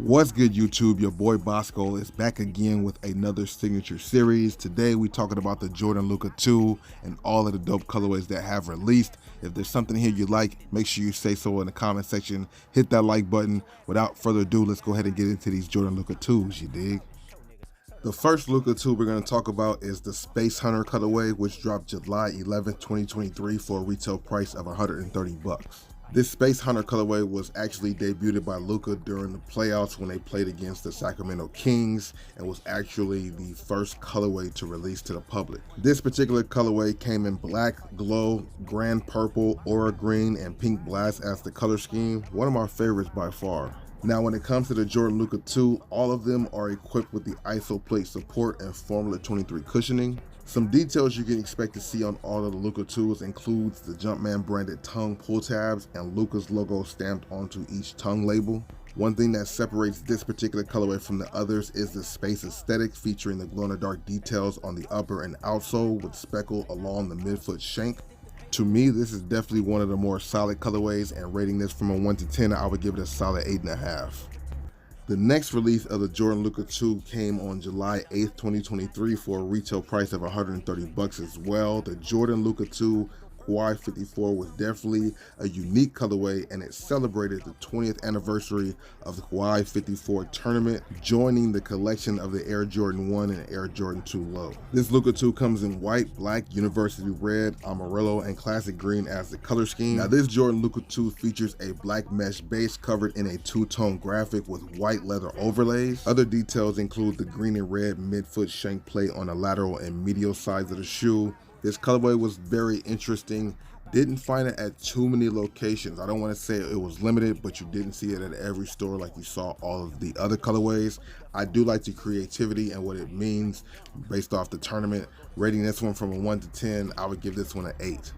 What's good, YouTube? Your boy Bosco is back again with another signature series. Today we talking about the Jordan Luka 2 and all of the dope colorways that have released. If there's something here you like, make sure you say so in the comment section. Hit that like button. Without further ado, let's go ahead and get into these Jordan Luka 2s, you dig? The first Luka 2 we're going to talk about is the Space Hunter colorway, which dropped July 11th, 2023 for a retail price of 130 bucks. This Space Hunter colorway was actually debuted by Luka during the playoffs when they played against the Sacramento Kings and was actually the first colorway to release to the public. This particular colorway came in black, glow, grand purple, aura green, and pink blast as the color scheme. One of my favorites by far. Now, when it comes to the Jordan Luka 2, all of them are equipped with the ISO plate support and Formula 23 cushioning. Some details you can expect to see on all of the Luka 2s includes the Jumpman branded tongue pull tabs and Luka's logo stamped onto each tongue label. One thing that separates this particular colorway from the others is the space aesthetic, featuring the glow-in-the-dark details on the upper and outsole with speckle along the midfoot shank. To me, this is definitely one of the more solid colorways, and rating this from a 1 to 10, I would give it a solid 8.5. The next release of the Jordan Luka 2 came on July 8th, 2023 for a retail price of 130 bucks as well. The Jordan Luka 2 Quai 54 was definitely a unique colorway, and it celebrated the 20th anniversary of the Quai 54 tournament, joining the collection of the Air Jordan 1 and Air Jordan 2 Low. This Luka 2 comes in white, black, university red, amarillo, and classic green as the color scheme. Now, this Jordan Luka 2 features a black mesh base covered in a two-tone graphic with white leather overlays. Other details include the green and red midfoot shank plate on the lateral and medial sides of the shoe. This colorway was very interesting. Didn't find it at too many locations. I don't want to say it was limited, but you didn't see it at every store like you saw all of the other colorways. I do like the creativity and what it means based off the tournament. Rating this one from a 1 to 10, I would give this one an 8.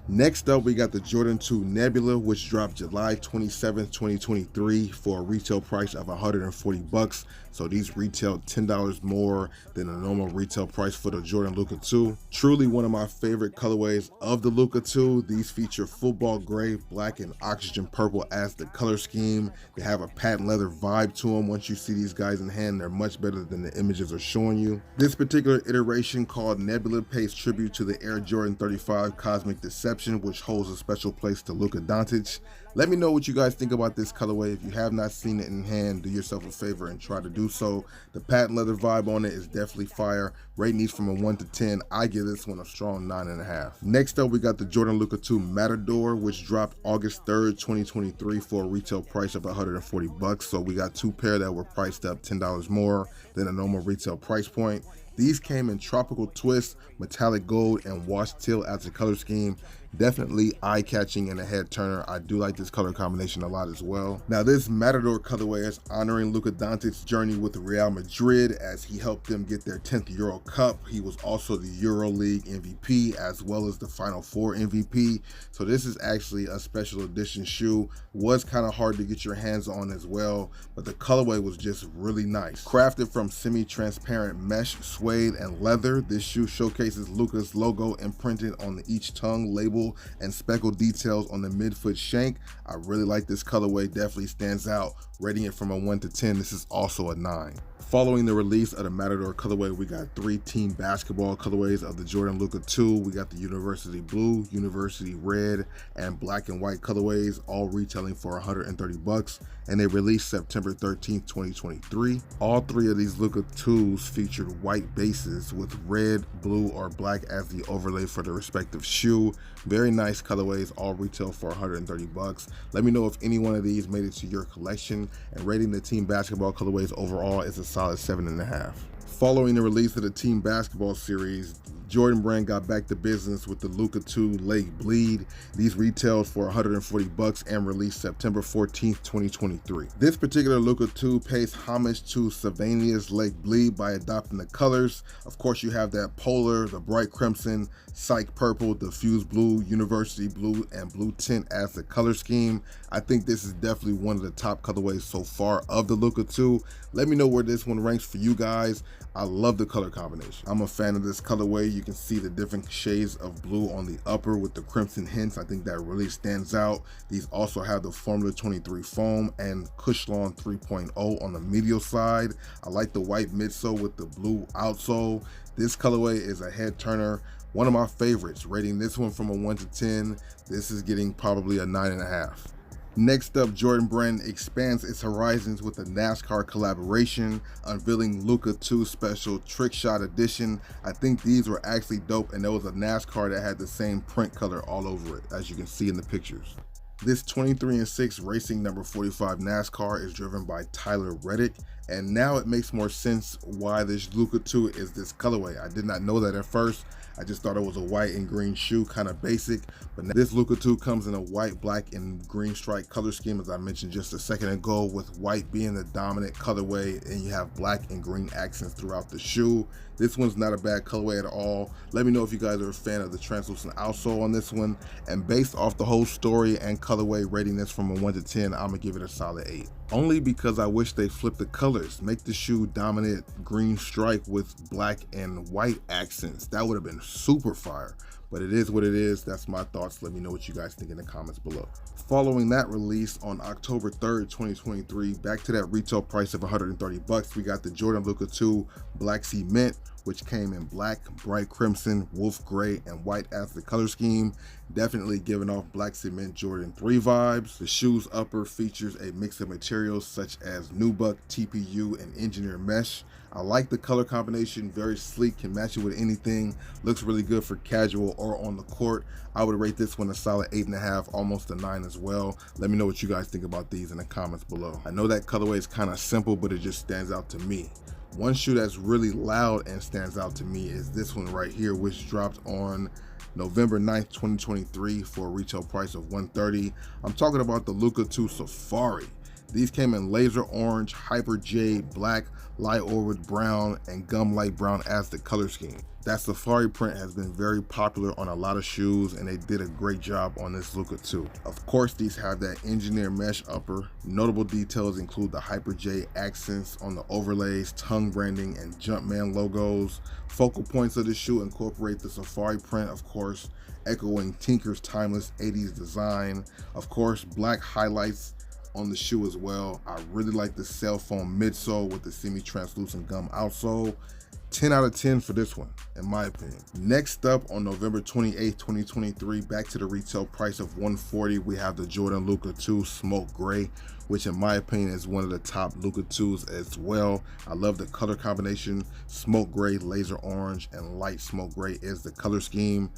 Next up, we got the Jordan 2 Nebula, which dropped July 27th, 2023 for a retail price of 140 bucks. So these retail $10 more than the normal retail price for the Jordan Luka 2. Truly one of my favorite colorways of the Luka 2. These feature football gray, black, and oxygen purple as the color scheme. They have a patent leather vibe to them. Once you see these guys in hand, they're much better than the images are showing you. This particular iteration, called Nebula, pays tribute to the Air Jordan 35 Cosmic Deception, which holds a special place to Luka Doncic. Let me know what you guys think about this colorway. If you have not seen it in hand, do yourself a favor and try to do so. The patent leather vibe on it is definitely fire. Rating these from a 1 to 10, I give this one a strong 9.5. Next up, we got the Jordan Luka 2 Matador, which dropped August 3rd, 2023 for a retail price of 140 bucks. So we got two pair that were priced up $10 more than a normal retail price point. These came in tropical twist, metallic gold, and washed teal as the color scheme. Definitely eye-catching and a head turner. I do like this color combination a lot as well. Now, this Matador colorway is honoring Luka Doncic's journey with Real Madrid as he helped them get their 10th Euro Cup. He was also the Euro League MVP as well as the Final Four MVP. So this is actually a special edition shoe. Was kind of hard to get your hands on as well, but the colorway was just really nice. Crafted from semi-transparent mesh, suede, and leather, this shoe showcases Luka's logo imprinted on each tongue label and speckled details on the midfoot shank. I really like this colorway, definitely stands out. Rating it from a 1 to 10, this is also a 9. Following the release of the Matador colorway, we got three team basketball colorways of the Jordan Luka 2. We got the University Blue, University Red, and black and white colorways, all retailing for 130 bucks, and they released September 13th, 2023. All three of these Luka 2s featured white bases with red, blue, or black as the overlay for the respective shoe. Very nice colorways, all retail for 130 bucks. Let me know if any one of these made it to your collection, and rating the team basketball colorways overall is a solid 7.5. Following the release of the team basketball series, Jordan brand got back to business with the Luka 2 Lake Bled. These retailed for 140 bucks and released September 14th, 2023. This particular Luka 2 pays homage to Sylvania's Lake Bled by adopting the colors. Of course, you have that polar, the bright crimson, psych purple, diffuse blue, university blue, and blue tint as the color scheme. I think this is definitely one of the top colorways so far of the Luka 2. Let me know where this one one ranks for you guys. I love the color combination. I'm a fan of this colorway. You can see the different shades of blue on the upper with the crimson hints. I think that really stands out. These also have the Formula 23 foam and Cushlon 3.0 on the medial side. I like the white midsole with the blue outsole. This colorway is a head turner. One of my favorites, rating this one from a 1 to 10. This is getting probably a 9.5. Next up, Jordan Brand expands its horizons with a NASCAR collaboration, unveiling Luka 2 Special Trick Shot Edition. I think these were actually dope, and there was a NASCAR that had the same print color all over it, as you can see in the pictures. This 23-6 Racing number 45 NASCAR is driven by Tyler Reddick, and now it makes more sense why this Luka 2 is this colorway. I did not know that at first. I just thought it was a white and green shoe, kind of basic, but this Luka 2 comes in a white, black, and green stripe color scheme, as I mentioned just a second ago, with white being the dominant colorway, and you have black and green accents throughout the shoe. This one's not a bad colorway at all. Let me know if you guys are a fan of the translucent outsole on this one, and based off the whole story and colorway, rating this from a 1 to 10, I'm gonna give it a solid 8. Only because I wish they flipped the colors, make the shoe dominant green stripe with black and white accents. That would have been super fire, but it is what it is. That's my thoughts. Let me know what you guys think in the comments below. Following that release on October 3rd, 2023, back to that retail price of 130 bucks, we got the Jordan Luka 2 Black Cement, which came in black, bright crimson, wolf gray, and white as the color scheme. Definitely giving off Black Cement Jordan 3 vibes. The shoe's upper features a mix of materials such as nubuck, TPU, and engineered mesh. I like the color combination, very sleek, can match it with anything. Looks really good for casual or on the court. I would rate this one a solid 8.5, almost a 9 as well. Let me know what you guys think about these in the comments below. I know that colorway is kind of simple, but it just stands out to me. One shoe that's really loud and stands out to me is this one right here, which dropped on November 9th, 2023 for a retail price of $130. I'm talking about the Luka 2 Safari. These came in laser orange, hyper jade, black, light orwood brown, and gum light brown as the color scheme. That safari print has been very popular on a lot of shoes, and they did a great job on this Luka 2. Of course, these have that engineered mesh upper. Notable details include the hyper J accents on the overlays, tongue branding, and Jumpman logos. Focal points of the shoe incorporate the safari print, of course, echoing Tinker's timeless 80s design. Of course, black highlights on the shoe as well. I really like the cell foam midsole with the semi-translucent gum outsole. 10 out of 10 for this one, in my opinion. Next up, on November 28th, 2023, back to the retail price of $140, we have the Jordan Luka 2 Smoke Gray, which in my opinion is one of the top Luka 2s as well. I love the color combination. Smoke gray, laser orange, and light smoke gray is the color scheme.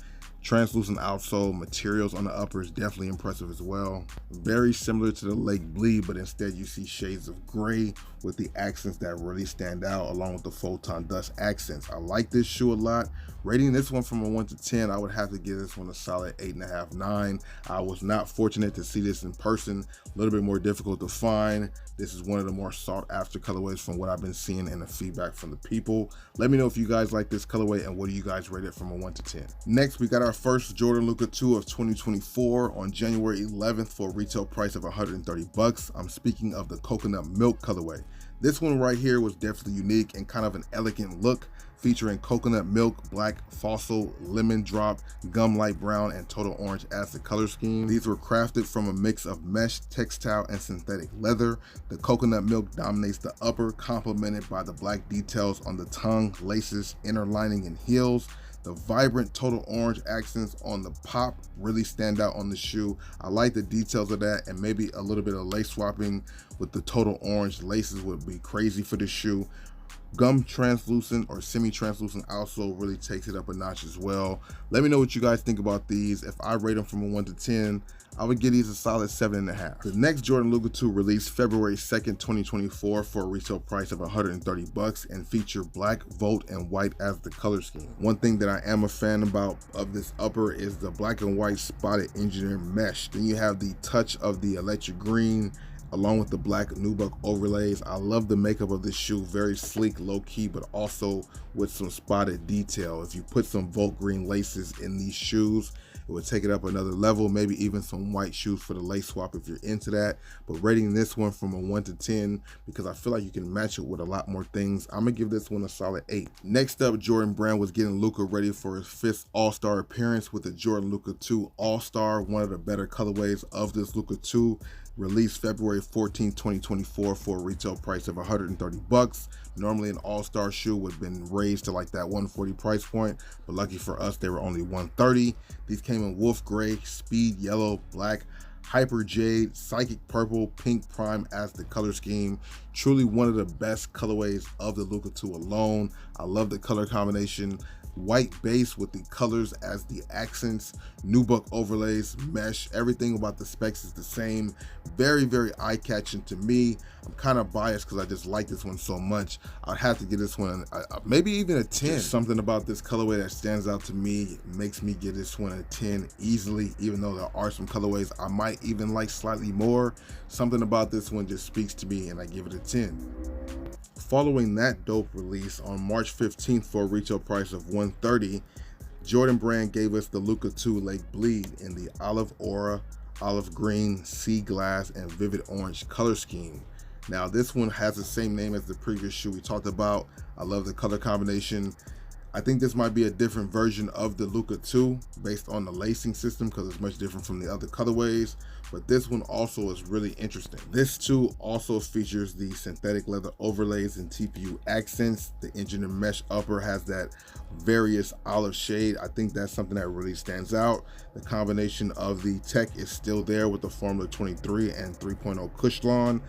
Translucent outsole, materials on the upper is definitely impressive as well. Very similar to the Lake Bleed, but instead you see shades of gray with the accents that really stand out, along with the Photon Dust accents. I like this shoe a lot. Rating this one from a 1 to 10, I would have to give this one a solid 8.5, 9. I was not fortunate to see this in person. A little bit more difficult to find. This is one of the more sought after colorways from what I've been seeing and the feedback from the people. Let me know if you guys like this colorway and what do you guys rate it from a 1 to 10. Next, we got our first Jordan Luka 2 of 2024 on January 11th for a retail price of 130 bucks. I'm speaking of the coconut milk colorway. This one right here was definitely unique and kind of an elegant look, featuring coconut milk, black, fossil, lemon drop, gum light brown, and total orange as the color scheme. These were crafted from a mix of mesh, textile, and synthetic leather. The coconut milk dominates the upper, complemented by the black details on the tongue, laces, inner lining, and heels. The vibrant total orange accents on the pop really stand out on the shoe. I like the details of that, and maybe a little bit of lace swapping with the total orange laces would be crazy for this shoe. Gum translucent or semi-translucent outsole really takes it up a notch as well. Let me know what you guys think about these. If I rate them from a 1 to 10, I would give these a solid 7.5. The next Jordan Luka 2 released February 2nd, 2024 for a retail price of 130 bucks and feature black, volt, and white as the color scheme. One thing that I am a fan about of this upper is the black and white spotted engineered mesh. Then you have the touch of the electric green along with the black nubuck overlays. I love the makeup of this shoe, very sleek, low-key, but also with some spotted detail. If you put some Volt green laces in these shoes, It would take it up another level, maybe even some white shoes for the lace swap if you're into that. But rating this one from a 1 to 10, because I feel like you can match it with a lot more things, I'm gonna give this one a solid 8. Next up, Jordan Brand was getting Luka ready for his 5th All-Star appearance with the Jordan Luka 2 All-Star, one of the better colorways of this Luka 2. Released February 14, 2024 for a retail price of $130. Normally an all-star shoe would have been raised to like that $140 price point, but lucky for us, they were only $130. These came in wolf gray, speed yellow, black, hyper jade, psychic purple, pink prime as the color scheme. Truly one of the best colorways of the Luka 2 alone. I love the color combination. White base with the colors as the accents, nubuck overlays, mesh, everything about the specs is the same. Very, very eye-catching to me. I'm kind of biased because I just like this one so much. I'd have to give this one maybe even a 10. There's something about this colorway that stands out to me, makes me give this one a 10 easily, even though there are some colorways I might even like slightly more. Something about this one just speaks to me and I give it a 10. Following that dope release on March 15th for a retail price of $130, Jordan Brand gave us the Luka 2 Lake Bled in the olive aura, olive green, sea glass, and vivid orange color scheme. Now this one has the same name as the previous shoe we talked about. I love the color combination. I think this might be a different version of the Luka 2 based on the lacing system because it's much different from the other colorways, but this one also is really interesting. This too also features the synthetic leather overlays and TPU accents. The engineered mesh upper has that various olive shade. I think that's something that really stands out. The combination of the tech is still there with the Formula 23 and 3.0 Cushlon.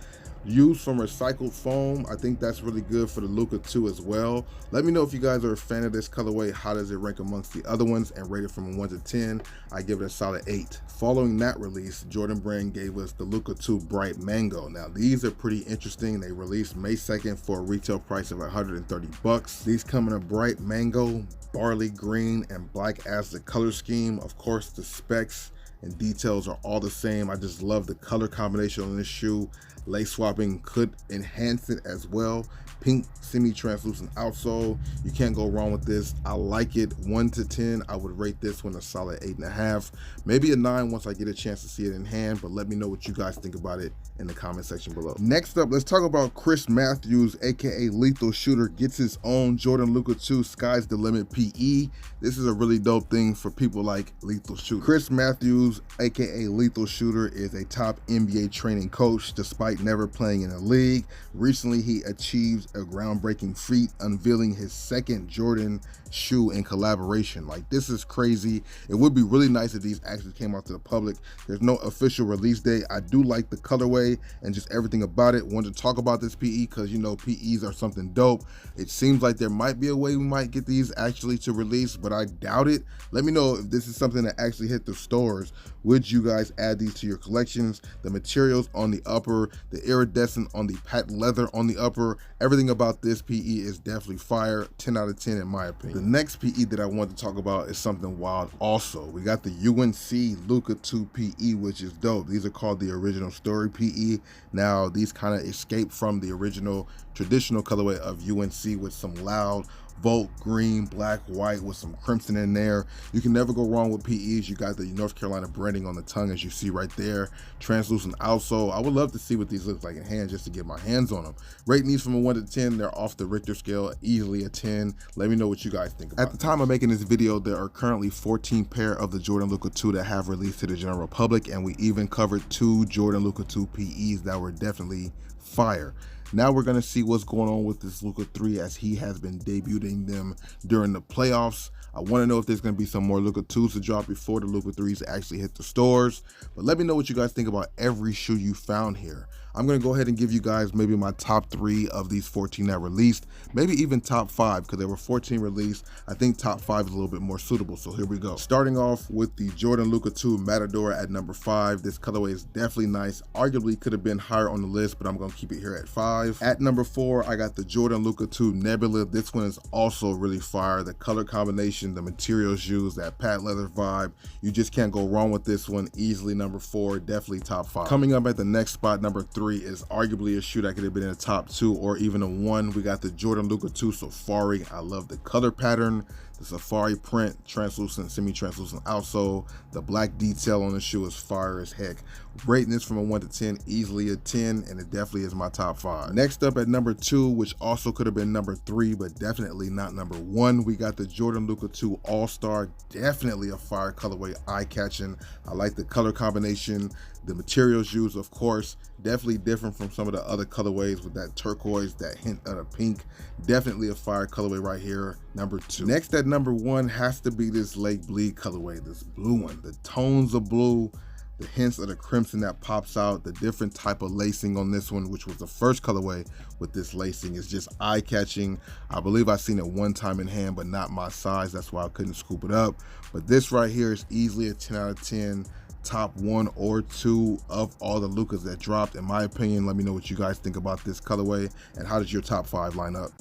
Used from recycled foam. I think that's really good for the Luka 2 as well. Let me know if you guys are a fan of this colorway. How does it rank amongst the other ones? And rate it from a 1 to 10. I give it a solid 8. Following that release, Jordan Brand gave us the Luka 2 Bright Mango. Now these are pretty interesting. They released May 2nd for a retail price of $130. These come in a bright mango, barley green, and black as the color scheme. Of course, the specs and details are all the same. I just love the color combination on this shoe. Lace swapping could enhance it as well. Pink semi-translucent outsole. You can't go wrong with this. I like it. 1 to 10. I would rate this one a solid 8.5. Maybe a 9 once I get a chance to see it in hand, but let me know what you guys think about it in the comment section below. Next up, let's talk about Chris Matthews, aka Lethal Shooter, gets his own Jordan Luka 2 Sky's the Limit PE. This is a really dope thing for people like Lethal Shooter. Chris Matthews, aka Lethal Shooter, is a top NBA training coach despite never playing in a league. Recently, he achieved a groundbreaking feat, unveiling his 2nd Jordan shoe in collaboration. Like, this is crazy. It would be really nice if these actually came out to the public. There's no official release date. I do like the colorway and just everything about it. Wanted to talk about this PE because, you know, PEs are something dope. It seems like there might be a way we might get these actually to release, but I doubt it. Let me know if this is something that actually hit the stores. Would you guys add these to your collections? The materials on the upper, the iridescent on the patent leather on the upper, everything about this PE is definitely fire. 10 out of 10 in my opinion. The next PE that I want to talk about is something wild also. We got the UNC Luka 2 PE, which is dope. These are called the Original Story PE. Now, these kind of escape from the original traditional colorway of UNC with some loud Volt green, black, white with some crimson in there. You can never go wrong with PEs. You got the North Carolina branding on the tongue as you see right there. Translucent outsole. I would love to see what these look like in hand just to get my hands on them. Rating these from a 1 to 10. They're off the Richter scale, easily a 10. Let me know what you guys think about it. At the time of making this video, there are currently 14 pair of the Jordan Luka 2 that have released to the general public, and we even covered 2 Jordan Luka 2 PEs that were definitely fire. Now we're going to see what's going on with this Luka 3 as he has been debuting them during the playoffs. I want to know if there's going to be some more Luka 2s to drop before the Luka 3s actually hit the stores. But let me know what you guys think about every shoe you found here. I'm going to go ahead and give you guys maybe my top 3 of these 14 that released, maybe even top 5 because there were 14 released. I think top 5 is a little bit more suitable, so here we go. Starting off with the Jordan Luka 2 Matador at number 5. This colorway is definitely nice. Arguably could have been higher on the list, but I'm going to keep it here at 5. At number 4, I got the Jordan Luka 2 Nebula. This one is also really fire. The color combination, the materials used, that patent leather vibe. You just can't go wrong with this one. Easily number 4, definitely top 5. Coming up at the next spot, number 3, 3 is arguably a shoe that could have been in the top 2 or even a 1. We got the Jordan Luka 2 Safari. I love the color pattern, the safari print, translucent, semi-translucent outsole. The black detail on the shoe is fire as heck. Rating this from a 1 to 10, easily a 10, and it definitely is my top 5. Next up at number 2, which also could have been number 3, but definitely not number 1, we got the Jordan Luka 2 All-Star. Definitely a fire colorway, eye-catching. I like the color combination. The materials used, of course, definitely different from some of the other colorways with that turquoise, that hint of the pink. Definitely a fire colorway right here, number 2. Next at number 1 has to be this Lake Bleed colorway, this blue one. The tones of blue, the hints of the crimson that pops out, the different type of lacing on this one, which was the first colorway with this lacing, is just eye-catching. I believe I've seen it one time in hand, but not my size. That's why I couldn't scoop it up. But this right here is easily a 10 out of 10. Top 1 or 2 of all the Lukas that dropped, in my opinion. Let me know what you guys think about this colorway, and how does your top 5 line up?